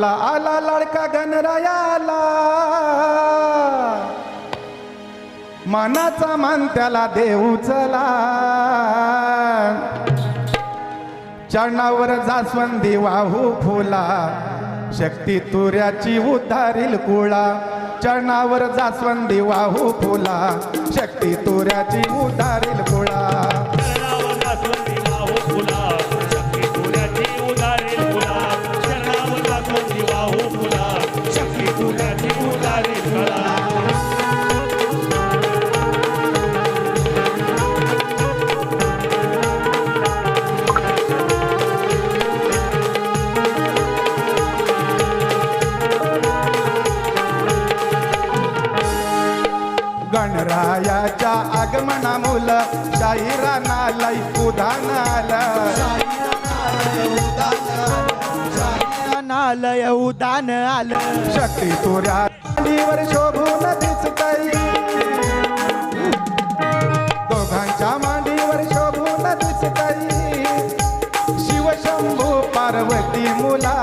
आला लाडका गणरायाला मानाचा मान त्याला देऊ चला चरणावर जास्वंदी वाहू फुला शक्ती तुऱ्याची उतारील कुळा चरणावर जास्वंदी वाहू फुला शक्ती तुऱ्याची उतारील कुळा गणरायाच्या आगमनामुल शाहिरानालय उधान नालय उदान आलं शक्ती तुऱ्या मांडीवर शोभून दिसतई दोघांच्या मांडीवर शोभून दिसतई शिवशंभू पार्वती मुला